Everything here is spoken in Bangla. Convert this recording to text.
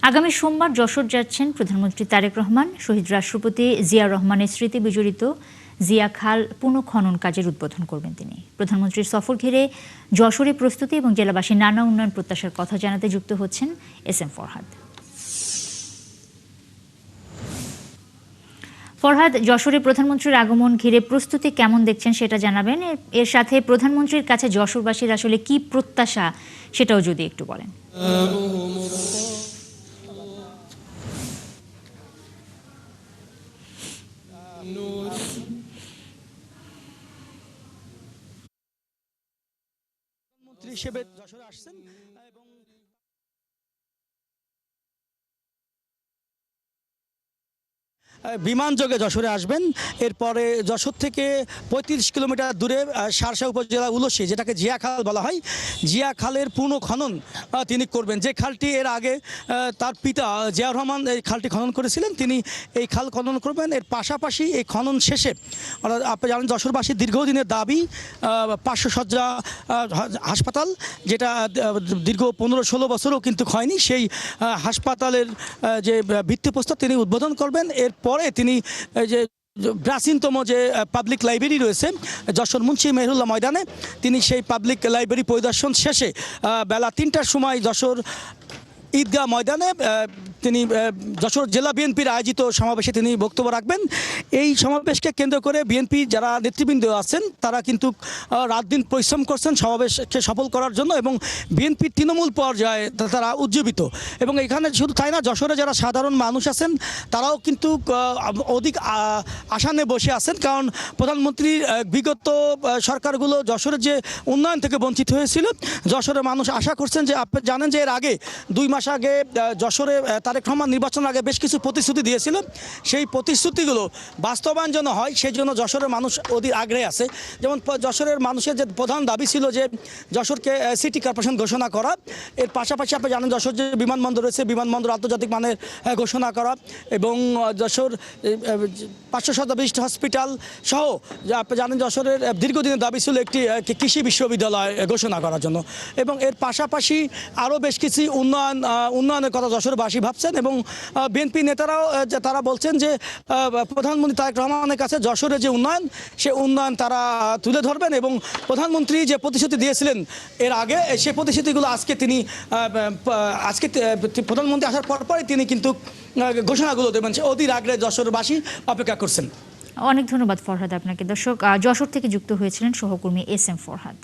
আগামী সোমবার যশোর যাচ্ছেন প্রধানমন্ত্রী তারেক রহমান। শহীদ রাষ্ট্রপতি জিয়া রহমানের স্মৃতি বিজড়িত জিয়া খাল পুনঃখনন কাজের উদ্বোধন করবেন তিনি। প্রধানমন্ত্রীর সফর ঘিরে যশোরে প্রস্তুতি এবং জেলাবাসীর নানা উন্নয়ন প্রত্যাশার কথা জানাতে যুক্ত হচ্ছেন এস এম ফরহাদ। ফরহাদ, যশোরে প্রধানমন্ত্রীর আগমন ঘিরে প্রস্তুতি কেমন দেখছেন সেটা জানাবেন। এর সাথে প্রধানমন্ত্রীর কাছে যশোরবাসীর আসলে কি প্রত্যাশা সেটাও যদি একটু বলেন। প্রধানমন্ত্রী হিসেবে যশোরে আসছেন এবং বিমানযোগে যশোরে আসবেন। এরপরে যশোর থেকে ৩৫ কিলোমিটার দূরে শার্শা উপজেলা উলসি, যেটাকে জিয়া খাল বলা হয়, জিয়া খালের পুনঃখনন তিনি করবেন। যে খালটি এর আগে তার পিতা জিয়াউর রহমান এই খালটি খনন করেছিলেন, তিনি এই খাল খনন করবেন। এর পাশাপাশি এই খনন শেষে আপনি জানেন যশোরবাসীর দীর্ঘদিনের দাবি ৫০০ শয্যা হাসপাতাল, যেটা দীর্ঘ ১৫-১৬ বছরও কিন্তু হয়নি, সেই হাসপাতালের যে ভিত্তিপ্রস্তর তিনি উদ্বোধন করবেন। এরপরে তিনি যে প্রাচীনতম যে পাবলিক লাইব্রেরি রয়েছে যশোর মুন্সি মেহেরুল্লাহ ময়দানে, তিনি সেই পাবলিক লাইব্রেরি পরিদর্শন শেষে বেলা ৩টার সময় যশোর ঈদগাহ ময়দানে তিনি যশোর জেলা বিএনপির আয়োজিত সমাবেশে তিনি বক্তব্য রাখবেন। এই সমাবেশকে কেন্দ্র করে বিএনপি যারা নেতৃবৃন্দ আছেন তারা কিন্তু রাত দিন পরিশ্রম করছেন সমাবেশকে সফল করার জন্য, এবং বিএনপির তৃণমূল পর্যায়ে তারা উজ্জীবিত। এবং এখানে শুধু তাই না, যশোরে যারা সাধারণ মানুষ আছেন তারাও কিন্তু অধিক আশা নিয়ে বসে আছেন, কারণ প্রধানমন্ত্রীর বিগত সরকারগুলো যশোরের যে উন্নয়ন থেকে বঞ্চিত হয়েছিল, যশোরের মানুষ আশা করছেন যে আপনি জানেন যে এর আগে 2 মাস আগে যশোরে তারেক রহমান নির্বাচনের আগে বেশ কিছু প্রতিশ্রুতি দিয়েছিল। সেই প্রতিশ্রুতিগুলো বাস্তবায়ন যেন হয় সেই জন্য যশোরের মানুষ অধীর আগ্রহে আছে। যেমন যশোরের মানুষের যে প্রধান দাবি ছিল যে যশোরকে সিটি কর্পোরেশন ঘোষণা করা, এর পাশাপাশি আপনি জানেন যশোর যে বিমানবন্দর রয়েছে, বিমানবন্দর আন্তর্জাতিক মানের ঘোষণা করা, এবং যশোর 500 শয্যা বিশিষ্ট হসপিটাল সহ আপনি জানেন যশোরের দীর্ঘদিনের দাবি ছিল একটি কৃষি বিশ্ববিদ্যালয় ঘোষণা করার জন্য। এবং এর পাশাপাশি আরও বেশ কিছু উন্নয়নের কথা যশোরবাসী ভাবছেন, এবং বিএনপি নেতারাও তারা বলছেন যে প্রধানমন্ত্রী তারেক রহমানের কাছে যশোরের যে উন্নয়ন, সে উন্নয়ন তারা তুলে ধরবেন, এবং প্রধানমন্ত্রী যে প্রতিশ্রুতি দিয়েছিলেন এর আগে, সে প্রতিশ্রুতিগুলো আজকে প্রধানমন্ত্রী আসার পরপরই তিনি কিন্তু ঘোষণাগুলো দেবেন। সে অধীর আগ্রহে যশোরবাসী অপেক্ষা করছেন। অনেক ধন্যবাদ ফরহাদ আপনাকে। দর্শক, যশোর থেকে যুক্ত হয়েছিলেন সহকর্মী এস এম ফরহাদ।